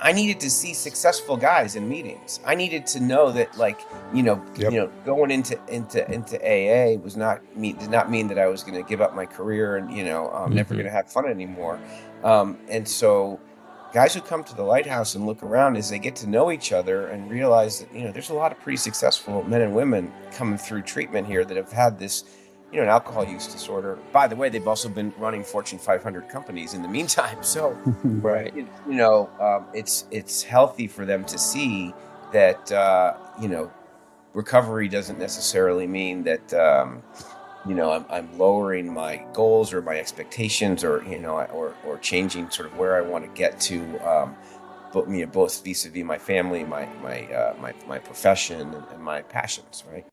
I needed to see successful guys in meetings. I needed to know that, like, Yep. going into AA did not mean that I was going to give up my career and I'm never going Hmm. to have fun anymore. And so, guys who come to the Lighthouse and look around as they get to know each other and realize that there's a lot of pretty successful men and women coming through treatment here that have had this an alcohol use disorder. By the way, they've also been running Fortune 500 companies in the meantime. So Right. it's healthy for them to see that recovery doesn't necessarily mean that I'm lowering my goals or my expectations, or or changing sort of where I want to get to, but both vis-a-vis my family, my profession, and my passions, right?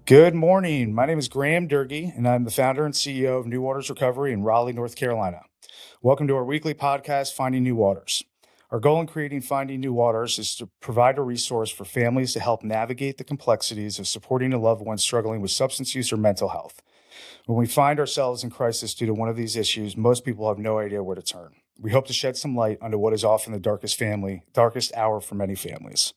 Good morning. My name is Graham Durgee, and I'm the founder and CEO of New Waters Recovery in Raleigh, North Carolina. Welcome to our weekly podcast, Finding New Waters. Our goal in creating Finding New Waters is to provide a resource for families to help navigate the complexities of supporting a loved one struggling with substance use or mental health. When we find ourselves in crisis due to one of these issues, most people have no idea where to turn. We hope to shed some light onto what is often the darkest hour for many families.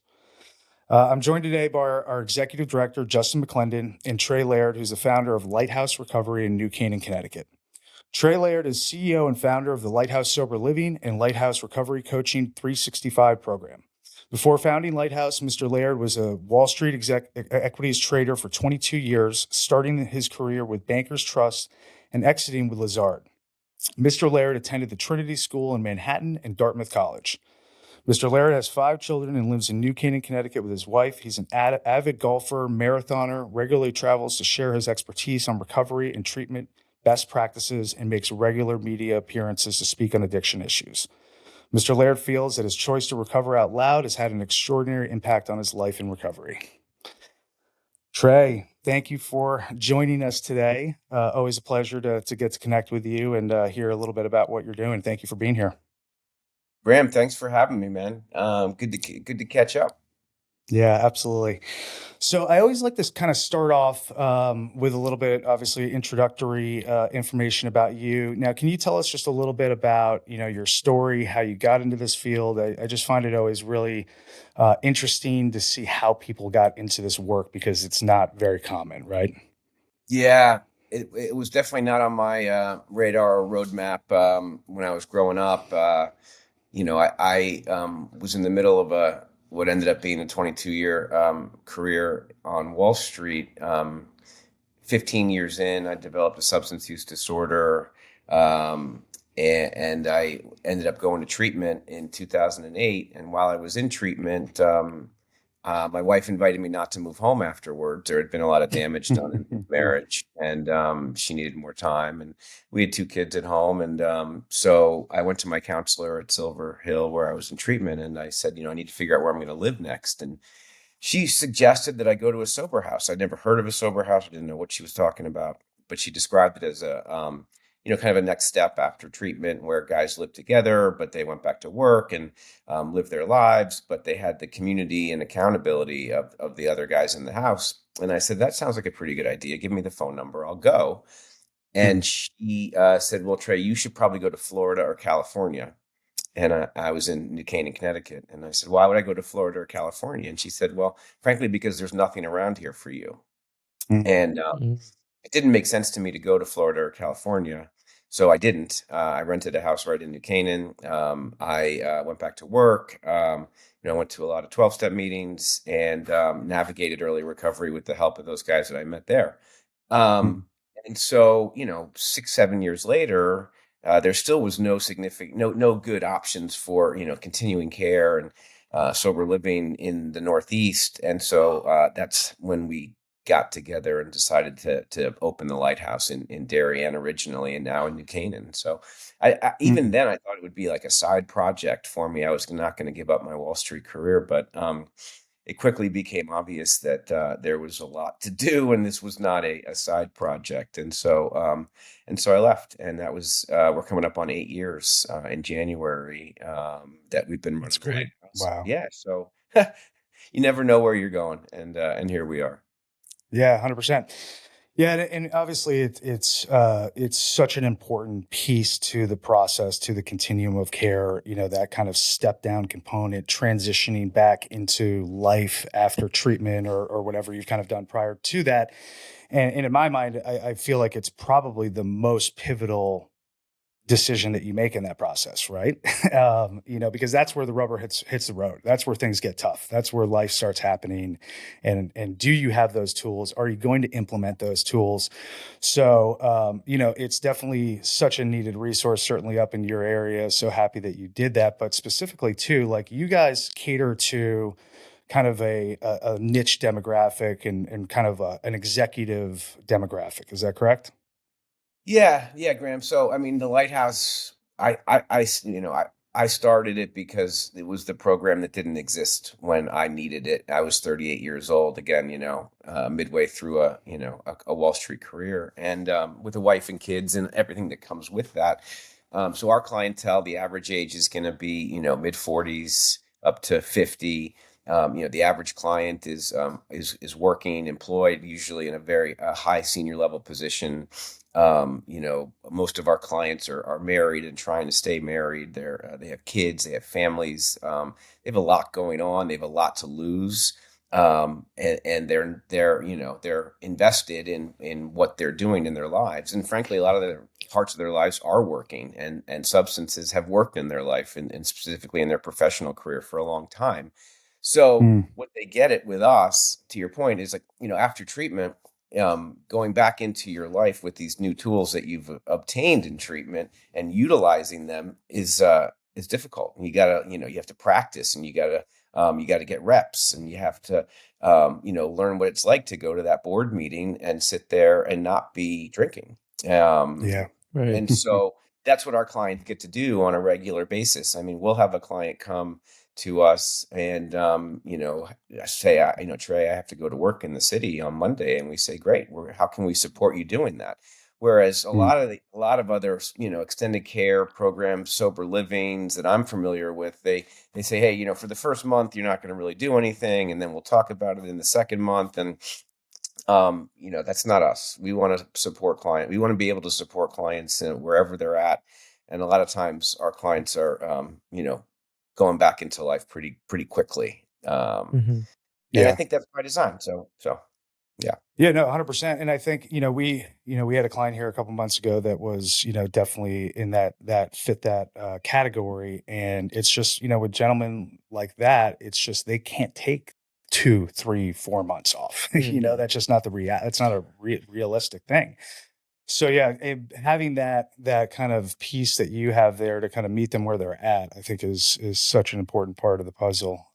I'm joined today by our executive director, Justin McClendon, and Trey Laird, who's the founder of Lighthouse Recovery in New Canaan, Connecticut. Trey Laird is CEO and founder of the Lighthouse Sober Living and Lighthouse Recovery Coaching 365 program. Before founding Lighthouse, Mr. Laird was a Wall Street equities trader for 22 years, starting his career with Bankers Trust and exiting with Lazard. Mr. Laird attended the Trinity School in Manhattan and Dartmouth College. Mr. Laird has 5 children and lives in New Canaan, Connecticut with his wife. He's an avid golfer, marathoner, regularly travels to share his expertise on recovery and treatment best practices, and makes regular media appearances to speak on addiction issues. Mr. Laird feels that his choice to recover out loud has had an extraordinary impact on his life in recovery. Trey, thank you for joining us today. Always a pleasure to get to connect with you and hear a little bit about what you're doing. Thank you for being here. Graham, thanks for having me, man. Good to catch up. Yeah, absolutely. So I always like to kind of start off with a little bit, obviously, introductory information about you. Now, can you tell us just a little bit about, your story, how you got into this field? I just find it always really interesting to see how people got into this work because it's not very common, right? Yeah, it was definitely not on my radar or roadmap when I was growing up. I was in the middle of what ended up being a 22-year career on Wall Street. 15 years in, I developed a substance use disorder, and I ended up going to treatment in 2008. And while I was in treatment, my wife invited me not to move home afterwards. There had been a lot of damage done in marriage, and she needed more time. And we had 2 kids at home, and so I went to my counselor at Silver Hill, where I was in treatment, and I said, I need to figure out where I'm going to live next. And she suggested that I go to a sober house. I'd never heard of a sober house. I didn't know what she was talking about, but she described it as a, kind of a next step after treatment where guys lived together, but they went back to work and lived their lives, but they had the community and accountability of the other guys in the house. And I said, that sounds like a pretty good idea. Give me the phone number. I'll go. And she said, well, Trey, you should probably go to Florida or California. And I was in New Canaan, Connecticut. And I said, why would I go to Florida or California? And she said, well, frankly, because there's nothing around here for you. And it didn't make sense to me to go to Florida or California. So I didn't. I rented a house right in New Canaan. I went back to work. I went to a lot of 12-step meetings and navigated early recovery with the help of those guys that I met there. And so, 6, 7 years later, there still was no good options for, continuing care and sober living in the Northeast. And so that's when we got together and decided to open the Lighthouse in Darien originally, and now in New Canaan. So even then I thought it would be like a side project for me. I was not going to give up my Wall Street career, but it quickly became obvious that there was a lot to do, and this was not a side project. And so I left, and that was we're coming up on 8 years in January that we've been That's running the great. Lighthouse. Wow. Yeah, so you never know where you're going, and here we are. Yeah, 100%. Yeah, and obviously it's such an important piece to the process, to the continuum of care, that kind of step down component, transitioning back into life after treatment or whatever you've kind of done prior to that. And in my mind, I feel like it's probably the most pivotal decision that you make in that process, right? Because that's where the rubber hits the road. That's where things get tough. That's where life starts happening. And do you have those tools? Are you going to implement those tools? So it's definitely such a needed resource, certainly up in your area. So happy that you did that. But specifically too, like you guys cater to kind of a niche demographic and kind of an executive demographic. Is that correct? Yeah, Graham. So, I mean, the Lighthouse, I started it because it was the program that didn't exist when I needed it. I was 38 years old, again, midway through a Wall Street career, and with a wife and kids and everything that comes with that. So our clientele, the average age is going to be, mid 40s up to 50. The average client is working, employed, usually in a very high senior level position. Most of our clients are married and trying to stay married. They have kids, they have families. They have a lot going on. They have a lot to lose, and they're invested in what they're doing in their lives. And frankly, a lot of the parts of their lives are working, and substances have worked in their life, and specifically in their professional career for a long time. So Mm, what they get it with us, to your point, is like, after treatment, going back into your life with these new tools that you've obtained in treatment and utilizing them is difficult. And you have to practice, and you gotta get reps, and you have to learn what it's like to go to that board meeting and sit there and not be drinking. Um, yeah. Right. and so that's what our clients get to do on a regular basis. I mean, we'll have a client come to us and, say, Trey, I have to go to work in the city on Monday. And we say, great. How can we support you doing that? Whereas Mm, a lot of other, extended care programs, sober livings that I'm familiar with, they say, hey, for the first month, you're not going to really do anything. And then we'll talk about it in the second month. And that's not us. We want to support client. We want to be able to support clients wherever they're at. And a lot of times our clients are, going back into life pretty quickly. Mhm. And I yeah. think that's by design. So yeah. Yeah, no, 100%. And I think, we had a client here a couple months ago that was, definitely in that fit that category. And it's just, with gentlemen like that, it's just, they can't take 2, 3, 4 months off. Mhm. That's just not that's not a realistic thing. So yeah, having that kind of piece that you have there to kind of meet them where they're at, I think is such an important part of the puzzle.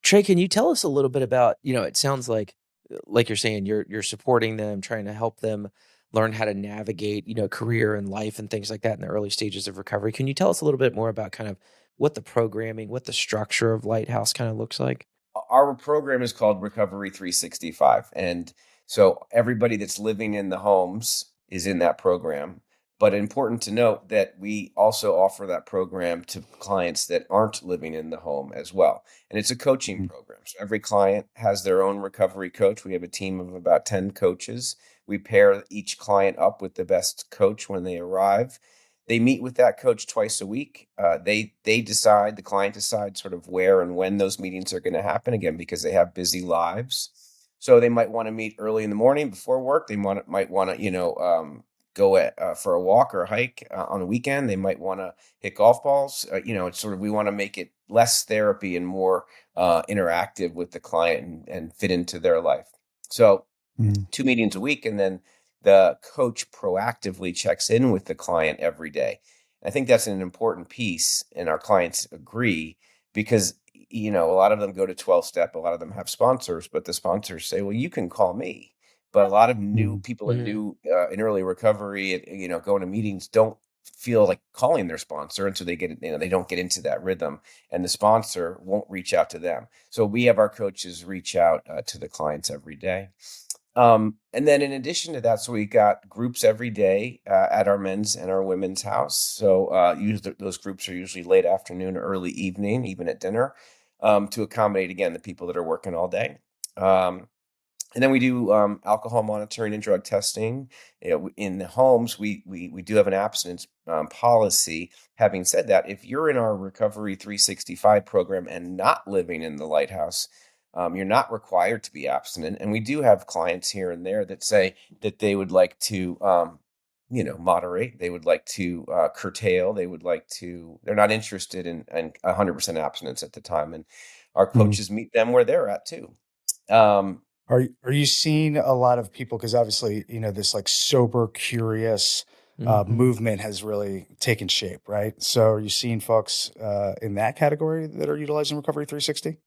Trey, can you tell us a little bit about, it sounds like you're saying you're supporting them, trying to help them learn how to navigate, career and life and things like that in the early stages of recovery. Can you tell us a little bit more about kind of what the programming, what the structure of Lighthouse kind of looks like? Our program is called Recovery 365. And so everybody that's living in the homes is in that program. But important to note that we also offer that program to clients that aren't living in the home as well. And it's a coaching Mhm, program. So every client has their own recovery coach. We have a team of about 10 coaches. We pair each client up with the best coach when they arrive. They meet with that coach twice a week. They decide, the client decides sort of where and when those meetings are going to happen, again because they have busy lives. So they might want to meet early in the morning before work. They might want to go for a walk or a hike on a weekend. They might want to hit golf balls. It's sort of, we want to make it less therapy and more interactive with the client, and fit into their life. So mhm, 2 meetings a week, and then the coach proactively checks in with the client every day. I think that's an important piece, and our clients agree, because a lot of them go to 12 step, a lot of them have sponsors, but the sponsors say, well, you can call me. But a lot of new mhm, people Mhm. in early recovery, going to meetings, don't feel like calling their sponsor, and so they don't get into that rhythm, and the sponsor won't reach out to them. So we have our coaches reach out to the clients every day. And then in addition to that, so we got groups every day at our men's and our women's house. So usually those groups are usually late afternoon or early evening, even at dinner, to accommodate, again, the people that are working all day. And then we do alcohol monitoring and drug testing. In the homes, we do have an abstinence policy. Having said that, if you're in our Recovery 365 program and not living in the Lighthouse, you're not required to be abstinent. And we do have clients here and there that say that they would like to, moderate. They would like to curtail. They're not interested in 100% abstinence at the time. And our coaches meet them where they're at too. Are you seeing a lot of people, because obviously, this like sober curious movement has really taken shape, right? So are you seeing folks in that category that are utilizing Recovery 360?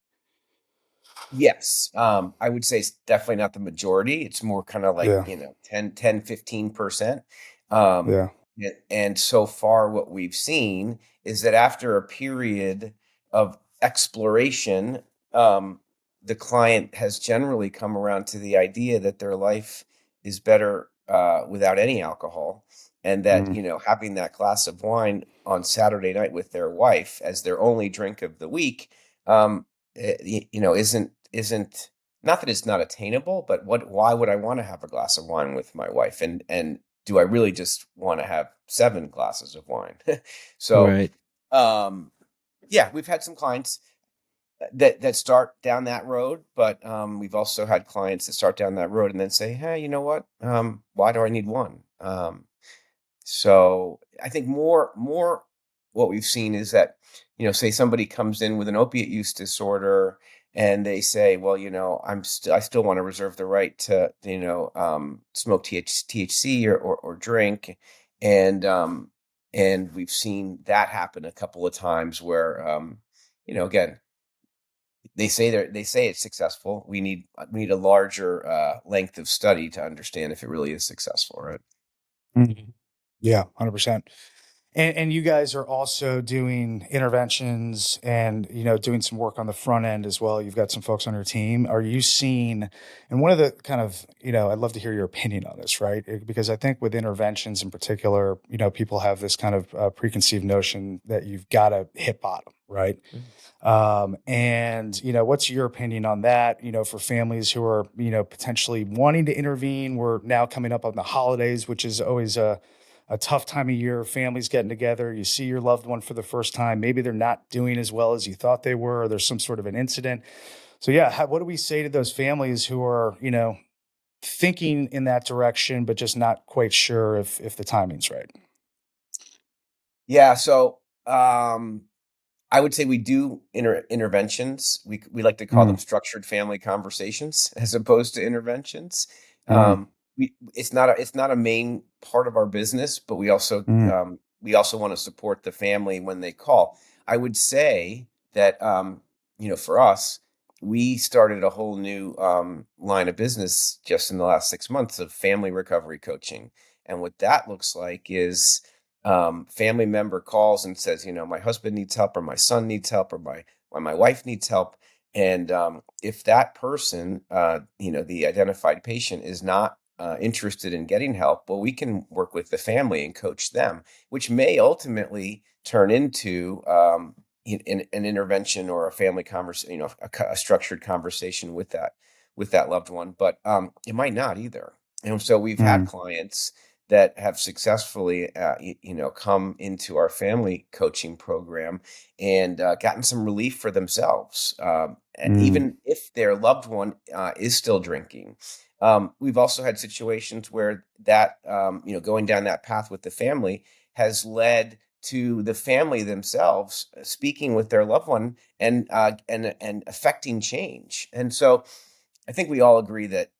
Yes. I would say it's definitely not the majority. It's more kind of like, Yeah. 15%. Um, Yeah. and so far what we've seen is that after a period of exploration, the client has generally come around to the idea that their life is better without any alcohol, and that, Mm. having that glass of wine on Saturday night with their wife as their only drink of the week, isn't, not that it's not attainable, but why would I want to have a glass of wine with my wife? And do I really just want to have 7 glasses of wine? So, Right. yeah, we've had some clients that start down that road, but we've also had clients that start down that road and then say, hey, you know what? Why do I need one? So I think more what we've seen is that, say somebody comes in with an opiate use disorder and they say, well, I still want to reserve the right to, smoke THC or drink. And, and we've seen that happen a couple of times where, again, they say it's successful. We need a larger length of study to understand if it really is successful, right? Mhm. Yeah, 100%. And you guys are also doing interventions and, doing some work on the front end as well. You've got some folks on your team. Are you seeing, and one of the kind of, I'd love to hear your opinion on this, right? Because I think with interventions in particular, people have this kind of preconceived notion that you've got to hit bottom, right? Mhm. And, what's your opinion on that? For families who are, potentially wanting to intervene, we're now coming up on the holidays, which is always a tough time of year. Families getting together. You see your loved one for the first time. Maybe they're not doing as well as you thought they were, or there's some sort of an incident. So yeah, what do we say to those families who are, thinking in that direction, but just not quite sure if the timing's right? Yeah. So I would say we do interventions. We like to call them Mm, structured family conversations as opposed to interventions. mm, It's not a main part of our business, but mm, we also want to support the family when they call. I would say that for us, we started a whole new line of business just in the last 6 months of family recovery coaching, and what that looks like is family member calls and says, my husband needs help, or my son needs help, or my wife needs help. And if that person, the identified patient, is not interested in getting help, well, we can work with the family and coach them, which may ultimately turn into an intervention or a family conversation, a structured conversation with that loved one. But it might not either. And so we've had mm, clients that have successfully, come into our family coaching program and gotten some relief for themselves, mm, even if their loved one is still drinking. We've also had situations where that, going down that path with the family has led to the family themselves speaking with their loved one and affecting change. And so I think we all agree that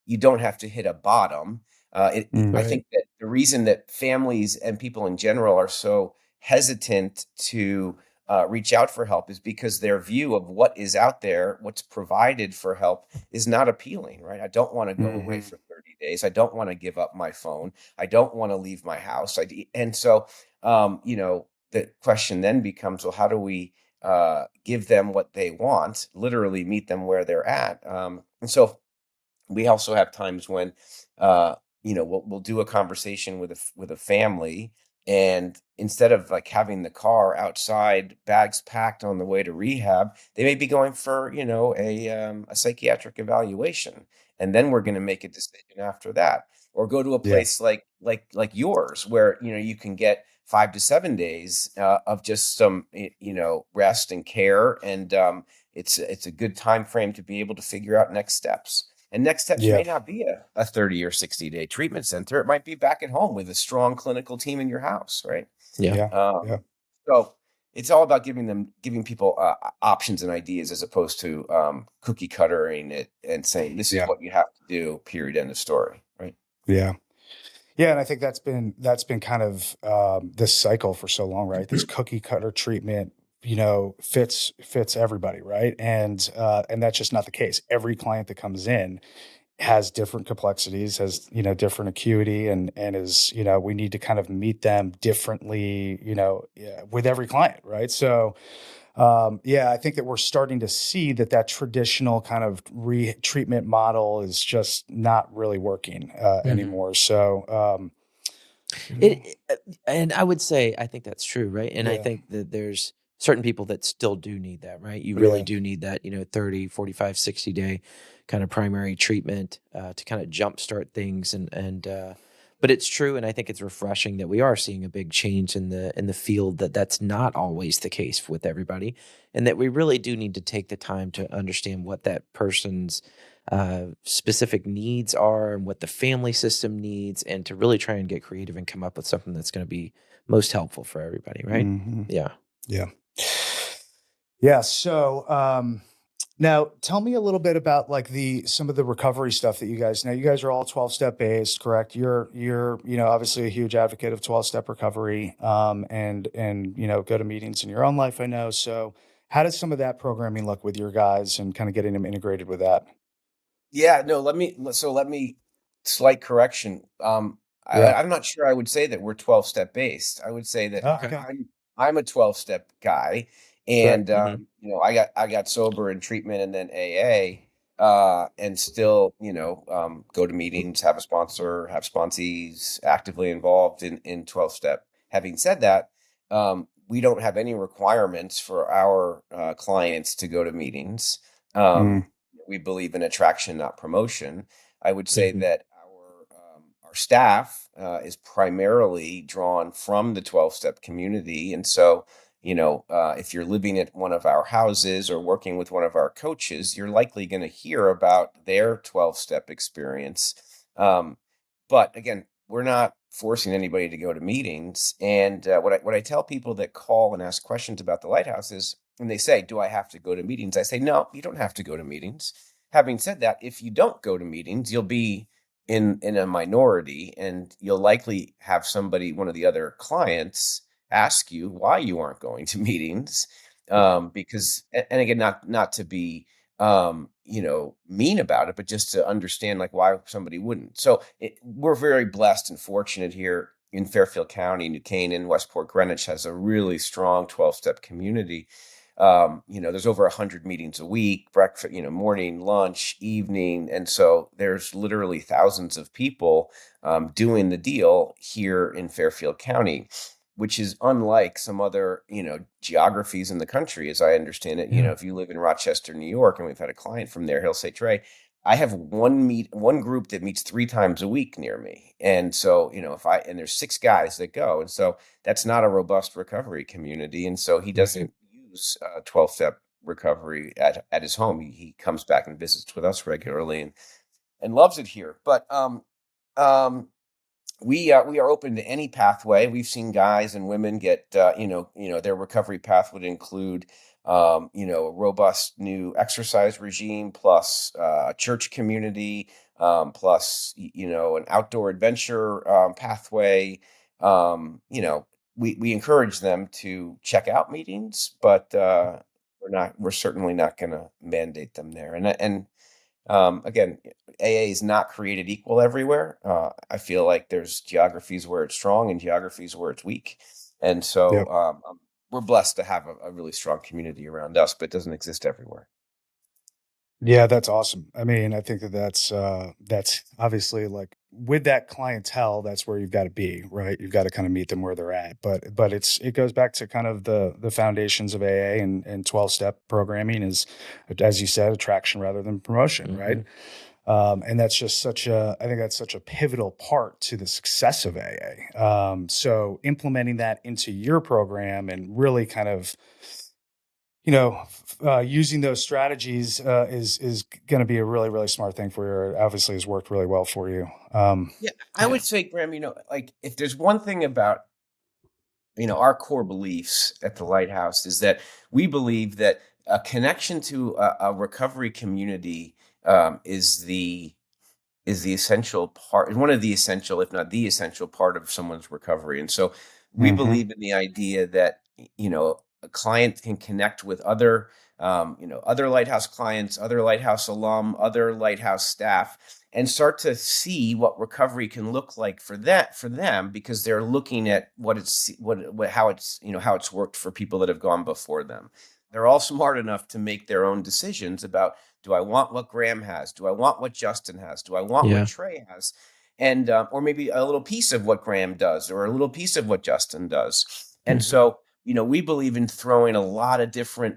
you don't have to hit a bottom. I mm, Right. think that the reason that families and people in general are so hesitant to reach out for help is because their view of what is out there, what's provided for help, is not appealing, right? I don't want to go away mhm, for 30 days. I don't want to give up my phone. I don't want to leave my house. And so, the question then becomes, well, how do we give them what they want, literally meet them where they're at? And so we also have times when we'll do a conversation with a family, and instead of like having the car outside, bags packed on the way to rehab, they may be going for a psychiatric evaluation, and then we're going to make a decision after that, or go to a Yeah. place like yours, where you can get 5 to 7 days of just some rest and care, and it's a good time frame to be able to figure out next steps. And next steps Yeah. may not be a 30 or 60-day treatment center. It might be back at home with a strong clinical team in your house, right? Yeah. Yeah. Yeah. So it's all about giving people options and ideas, as opposed to cookie cuttering it and saying, this is Yeah. what you have to do, period, end of story, right? Yeah. Yeah, and I think that's been kind of this cycle for so long, right? This cookie cutter treatment, fits everybody, right? And that's just not the case. Every client that comes in has different complexities, has different acuity, and is we need to kind of meet them differently, with every client, right? So yeah, I think that we're starting to see that traditional kind of treatment model is just not really working Mhm. anymore. So, you know, And I would say I think that's true, right? And I yeah, think that there's certain people that still do need that, right? You really yeah, do need that, 30, 45, 60-day kind of primary treatment to kind of jumpstart things but it's true, and I think it's refreshing that we are seeing a big change in the field, that's not always the case with everybody, and that we really do need to take the time to understand what that person's specific needs are and what the family system needs, and to really try and get creative and come up with something that's going to be most helpful for everybody, right? hmm Yeah. yeah, yeah. So, now tell me a little bit about like some of the recovery stuff that you guys. Now, you guys are all 12-step based, correct? You're obviously a huge advocate of 12-step recovery, and go to meetings in your own life. I know. So, how does some of that programming look with your guys and kind of getting them integrated with that? Yeah, no, let me slight correction. Yeah. I'm not sure I would say that we're 12-step based. I would say that Oh, Okay. okay. I'm a 12-step guy, Great. and Hmm. I got sober in treatment and then AA, and still go to meetings, have a sponsor, have sponsees, actively involved in 12-step. Having said that, we don't have any requirements for our clients to go to meetings. Mm, We believe in attraction, not promotion. I would say mhm. that our staff is primarily drawn from the 12-step community, and so if you're living at one of our houses or working with one of our coaches, you're likely going to hear about their 12-step experience. But again, we're not forcing anybody to go to meetings. And what I tell people that call and ask questions about the Lighthouse is, when they say, "Do I have to go to meetings?" I say, "No, you don't have to go to meetings." Having said that, if you don't go to meetings, you'll be in a minority, and you'll likely have somebody, one of the other clients, ask you why you aren't going to meetings. Because, and again, not to be mean about it, but just to understand like why somebody wouldn't. So we're very blessed and fortunate here in Fairfield County. New Canaan, Westport, Greenwich has a really strong 12-step community. There's over 100 meetings a week, breakfast, morning, lunch, evening. And so there's literally thousands of people doing the deal here in Fairfield County, which is unlike some other, geographies in the country, as I understand it. Yeah. If you live in Rochester, New York, and we've had a client from there, he'll say, "Trey, I have one group that meets 3 times a week near me." And so, and there's 6 guys that go. And so that's not a robust recovery community. And so he Yeah. doesn't use 12-step recovery at his home. He comes back and visits with us regularly, and loves it here. But um, we are open to any pathway. We've seen guys and women get their recovery path would include a robust new exercise regime, plus a church community, plus an outdoor adventure pathway. We encourage them to check out meetings, but we're certainly not going to mandate them there. And Again, AA is not created equal everywhere. I feel like there's geographies where it's strong and geographies where it's weak. And Yep. so we're blessed to have a really strong community around us, but it doesn't exist everywhere. Yeah, that's awesome. I mean, I think that that's obviously like with that clientele, that's where you've got to be, right? You've got to kind of meet them where they're at. But it goes back to kind of the foundations of AA and 12-step programming is, as you said, attraction rather than promotion, right? Hmm. And that's just I think that's such a pivotal part to the success of AA. So implementing that into your program and really kind of using those strategies is going to be a really, really smart thing for you. It obviously has worked really well for you. Yeah, I Yeah. would say, Graham, like if there's one thing about, our core beliefs at the Lighthouse is that we believe that a connection to a recovery community is the essential part, one of the essential, if not the essential part of someone's recovery. And so we Hmm. believe in the idea that, a client can connect with other Lighthouse clients, other Lighthouse alum, other Lighthouse staff, and start to see what recovery can look like for them, because they're looking at how it's worked for people that have gone before them. They're all smart enough to make their own decisions about, do I want what Graham has? Do I want what Justin has? Do I want what Yeah. Trey has? And or maybe a little piece of what Graham does, or a little piece of what Justin does. And Hmm. so, we believe in throwing a lot of different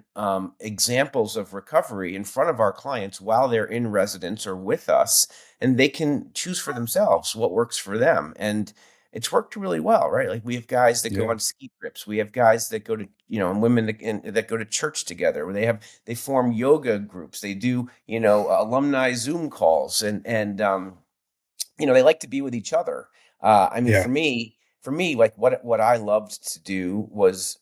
examples of recovery in front of our clients while they're in residence or with us, and they can choose for themselves what works for them. And it's worked really well, right? Like we have guys that go Yeah. on ski trips. We have guys that go to, and women that go to church together. Where they form yoga groups. They do, alumni Zoom calls, and they like to be with each other. I mean, Yeah. for me, like what I loved to do was,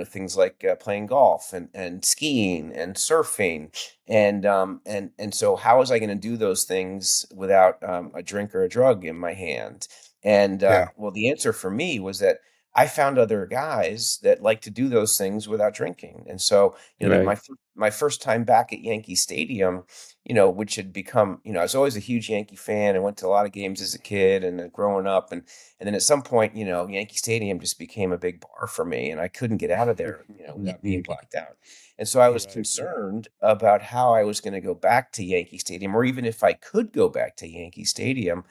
things like playing golf and skiing and surfing, and so how was I going to do those things without a drink or a drug in my hand? And Yeah. well, the answer for me was that I found other guys that like to do those things without drinking. And so, Right. my first time back at Yankee Stadium, which had become, I was always a huge Yankee fan and went to a lot of games as a kid and growing up. And then at some point, Yankee Stadium just became a big bar for me, and I couldn't get out of there, without being blacked out. And so I was Right. concerned about how I was going to go back to Yankee Stadium, or even if I could go back to Yankee Stadium,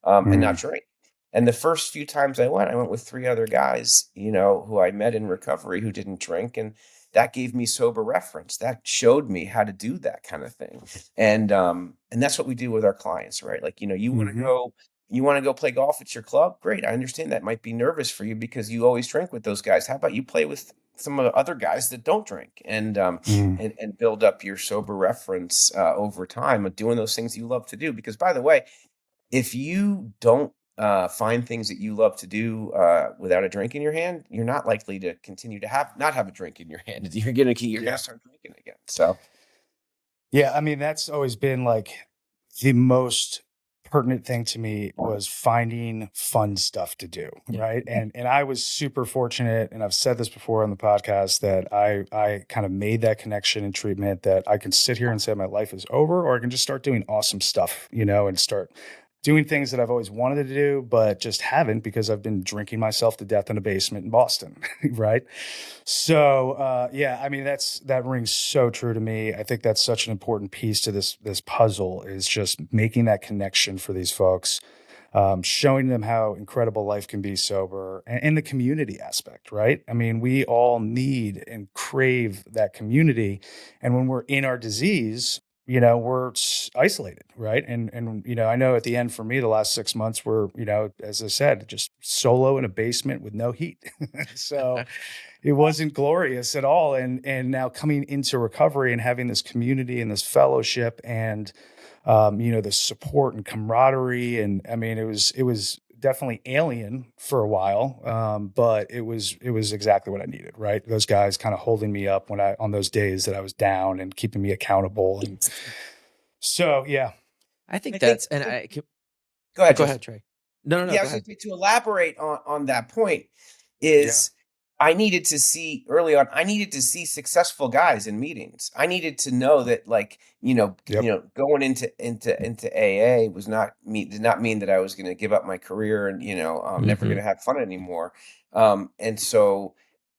and not Mm. drink. And the first few times I went with three other guys, who I met in recovery who didn't drink. And that gave me sober reference. That showed me how to do that kind of thing. And that's what we do with our clients, right? Like, Hmm. you want to go play golf at your club? Great. I understand that might be nervous for you because you always drink with those guys. How about you play with some of the other guys that don't drink, Mm. and build up your sober reference over time of doing those things you love to do? Because, by the way, if you don't find things that you love to do without a drink in your hand, you're not likely to continue to not have a drink in your hand. You're gonna Yeah. start drinking again. So Yeah. I mean, that's always been like the most pertinent thing to me was finding fun stuff to do, Yeah. right? And I was super fortunate, and I've said this before on the podcast, that I kind of made that connection in treatment, that I can sit here and say my life is over, or I can just start doing awesome stuff, and start doing things that I've always wanted to do, but just haven't because I've been drinking myself to death in a basement in Boston, right? So yeah, I mean that rings so true to me. I think that's such an important piece to this puzzle, is just making that connection for these folks, showing them how incredible life can be sober, and the community aspect, right? I mean, we all need and crave that community, and when we're in our disease, we're isolated, right? And I know at the end for me, the last 6 months were, as I said, just solo in a basement with no heat. So it wasn't glorious at all. And now coming into recovery and having this community and this fellowship and the support and camaraderie, and I mean it was definitely alien for a while, but it was exactly what I needed, right? Those guys kind of holding me up when I on those days that I was down and keeping me accountable. And so yeah. I think I think, that's, and I can, go ahead, go ahead, Justin. Trey. No, no, no, Yeah, I go was going ahead. to elaborate on that point Yeah. is, I needed to see early on, I needed to see successful guys in meetings. I needed to know that, like, Yep. going into AA did not mean that I was going to give up my career and, I'm never going Mhm. to have fun anymore. And so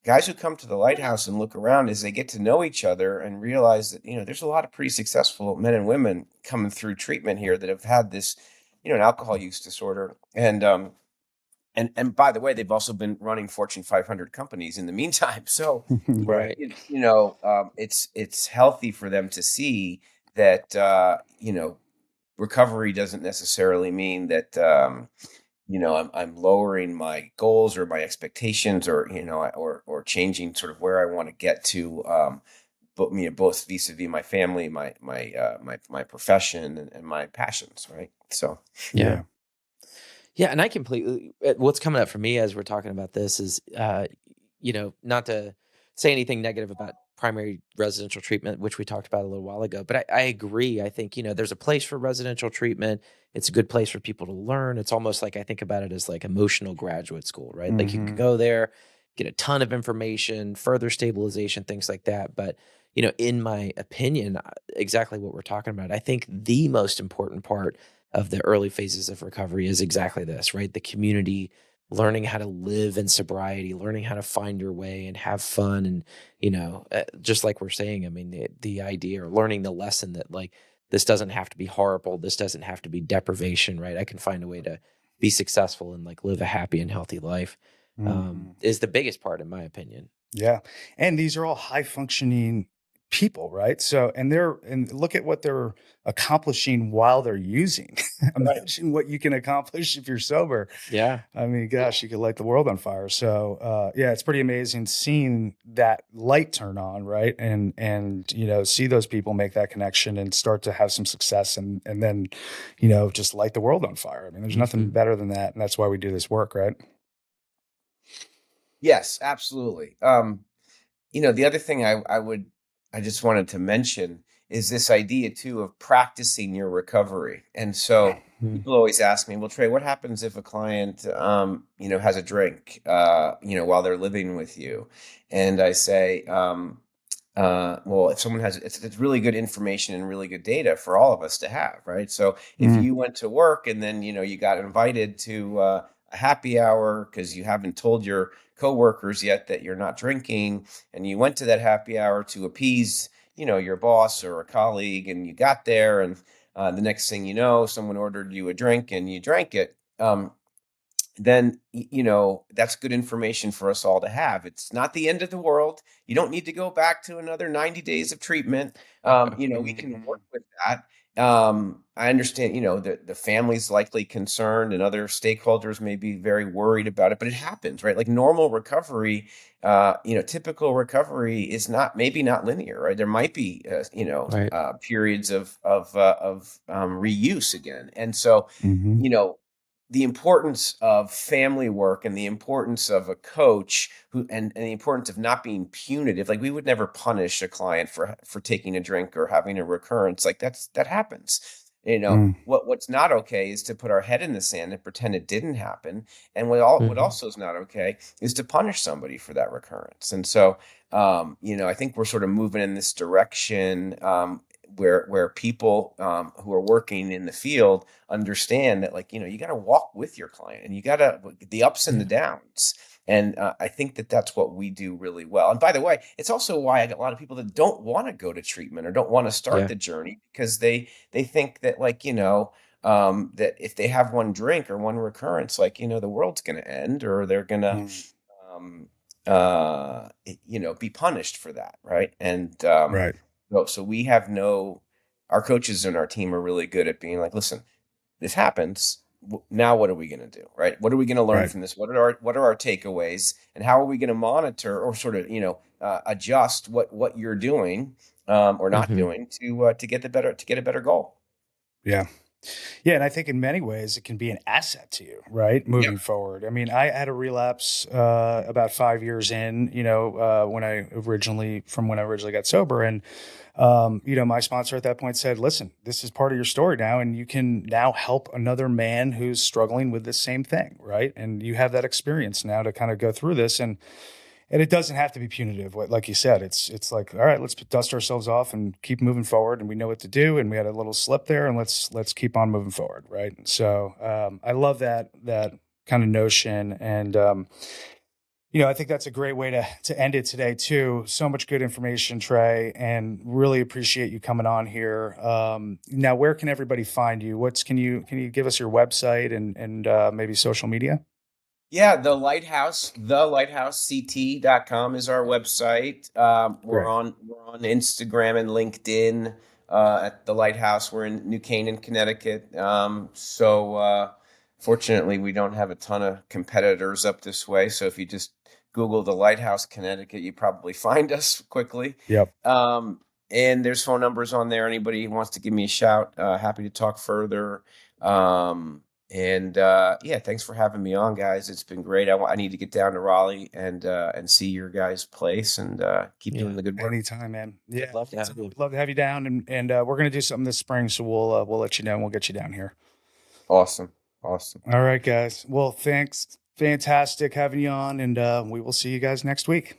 guys who come to the Lighthouse and look around as they get to know each other and realize that, there's a lot of pretty successful men and women coming through treatment here that have had this, an alcohol use disorder. And by the way, they've also been running Fortune 500 companies in the meantime. So, Right. Right. it's healthy for them to see that recovery doesn't necessarily mean that I'm lowering my goals or my expectations, or or changing sort of where I want to get to. But both vis-a-vis my family, my profession, and my passions, right? So Yeah. Yeah. Yeah, and I completely what's coming up for me as we're talking about this is, not to say anything negative about primary residential treatment, which we talked about a little while ago, but I agree. I think, there's a place for residential treatment. It's a good place for people to learn. It's almost like I think about it as like emotional graduate school, right? Like you can Hmm. go there, get a ton of information, further stabilization, things like that. But, in my opinion, exactly what we're talking about, I think the most important part of the early phases of recovery is exactly this, right? The community, learning how to live in sobriety, learning how to find your way and have fun. And, just like we're saying, I mean, the idea or learning the lesson that like, this doesn't have to be horrible. This doesn't have to be deprivation, right? I can find a way to be successful and like live a happy and healthy life, Hmm. is the biggest part, in my opinion. Yeah. And these are all high functioning people, right? So, and look at what they're accomplishing while they're using. right. Imagine what you can accomplish if you're sober. Yeah. I mean, gosh, you could light the world on fire. So, yeah, it's pretty amazing seeing that light turn on, right? And see those people make that connection and start to have some success, and then, just light the world on fire. I mean, there's nothing Hmm. better than that, and that's why we do this work, right? Yes, absolutely. The other thing I just wanted to mention is this idea too of practicing your recovery. And so Hmm. people always ask me, well, Trey, what happens if a client, has a drink, while they're living with you? And I say, well, if someone has, it's really good information and really good data for all of us to have, right? So if Mm, you went to work and then you got invited to a happy hour because you haven't told your coworkers yet that you're not drinking, and you went to that happy hour to appease your boss or a colleague, and you got there, and the next thing you know, someone ordered you a drink and you drank it. Then that's good information for us all to have. It's not the end of the world. You don't need to go back to another 90 days of treatment. We can work mhm. with that. I understand, the family's likely concerned and other stakeholders may be very worried about it, but it happens, right? Like normal recovery, typical recovery is not, maybe not linear, right? There might be Right. periods of reuse again. And so Mhm. you know the importance of family work and the importance of a coach and the importance of not being punitive. Like we would never punish a client for taking a drink or having a recurrence. Like that happens. Mm, What's not okay is to put our head in the sand and pretend it didn't happen. And what Hmm. also is not okay is to punish somebody for that recurrence. And so I think we're sort of moving in this direction, where people who are working in the field understand that, like, you got to walk with your client, and you got to the ups and the Yeah. downs. And I think that that's what we do really well. And by the way, it's also why I get a lot of people that don't want to go to treatment or don't want to start Yeah. the journey, because they think that, like, that if they have one drink or one recurrence, like, the world's going to end, or they're going to mm, um, be punished for that, right? And right, so we have no, our coaches and our team are really good at being like, listen, this happens. Now, what are we going to do, right? What are we going to learn right. from this? What are our takeaways, and how are we going to monitor or sort of adjust what you're doing, or not Hmm. doing to get a better goal. Yeah. Yeah, and I think in many ways it can be an asset to you, right? Yep. Moving forward. I mean, I had a relapse about 5 years in, when I originally got sober, and my sponsor at that point said, "Listen, this is part of your story now, and you can now help another man who's struggling with the same thing, right? And you have that experience now to kind of go through this." And it doesn't have to be punitive. Like you said, it's like, all right, let's dust ourselves off and keep moving forward. And we know what to do. And we had a little slip there, and let's keep on moving forward, right? So I love that kind of notion, and I think that's a great way to end it today too. So much good information, Trey, and really appreciate you coming on here. Now, where can everybody find you? Can you give us your website and maybe social media? Yeah, the lighthousect.com is our website. We're Great. on Instagram and LinkedIn at the Lighthouse. We're in New Canaan, Connecticut. Fortunately, we don't have a ton of competitors up this way. So if you just Google the Lighthouse, Connecticut, you probably find us quickly. Yep. And there's phone numbers on there. Anybody who wants to give me a shout, happy to talk further. Thanks for having me on, guys. It's been great. I need to get down to Raleigh and see your guys' place and keep doing the good work. Anytime, man. Yeah, I'd love to have you. We'd love to have you down, and we're gonna do something this spring, so we'll let you know. And we'll get you down here. Awesome. All right, guys. Well, thanks. Fantastic having you on, and we will see you guys next week.